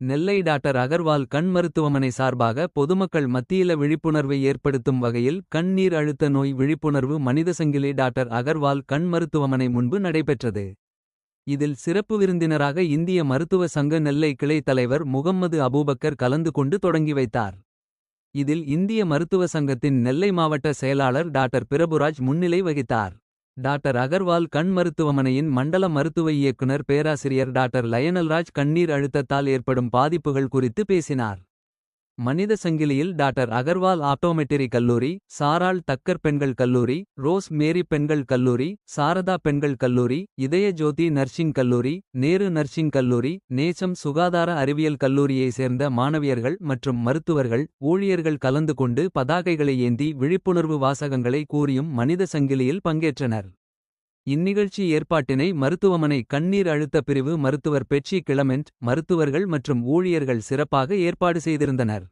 நெல்லை doctor Agarwal கண் மருத்துவமனை சார்பாக பொதுமக்கள் மத்தியில விழிப்புணர்வை ஏற்படுத்தும் வகையில் கண் நீர் அழுத்த நோய் விழிப்புணர்வு மனிதசங்கிலி டாக்டர் அகர்வால் கண் மருத்துவமனை முன்பு நடைபெற்றது. இதில் சிறப்பு விருந்தினராக இந்திய மருத்துவ சங்க நெல்லை கிளை தலைவர் முகம்மது அபூபக்கர் கலந்து கொண்டு தொடங்கி வைத்தார். இதில் இந்திய மருத்துவ சங்கத்தின் நெல்லை மாவட்ட செயலாளர் டாக்டர் பிரபுராஜ் முன்னிலை வகித்தார். டாக்டர் அகர்வால் கண் மருத்துவமனையின் மண்டல மருத்துவ இயக்குனர் பேராசிரியர் டாக்டர் லயனல்ராஜ் கண்ணீர் அழுத்தத்தால் ஏற்படும் பாதிப்புகள் குறித்து பேசினார். மனித சங்கிலியில் டாக்டர் அகர்வால் ஆப்டோமெட்ரி கல்லூரி, சாராள் தக்கர் பெண்கள் கல்லூரி, ரோஸ் மேரி பெண்கள் கல்லூரி, சாரதா பெண்கள் கல்லூரி, இதய ஜோதி நர்சிங் கல்லூரி, நேரு நர்சிங் கல்லூரி, நேசம் சுகாதார அறிவியல் கல்லூரியை சேர்ந்த மாணவியர்கள் மற்றும் மருத்துவர்கள், ஊழியர்கள் கலந்து கொண்டு பதாகைகளை ஏந்தி விழிப்புணர்வு வாசகங்களை கூறியும் மனித சங்கிலியில் பங்கேற்றனர். இந்நிகழ்ச்சி ஏற்பாட்டினை மருத்துவமனை கண்ணீர் அழுத்த பிரிவு மருத்துவர் பெட்சி கிளமெண்ட், மருத்துவர்கள் மற்றும் ஊழியர்கள் சிறப்பாக ஏற்பாடு செய்திருந்தனர்.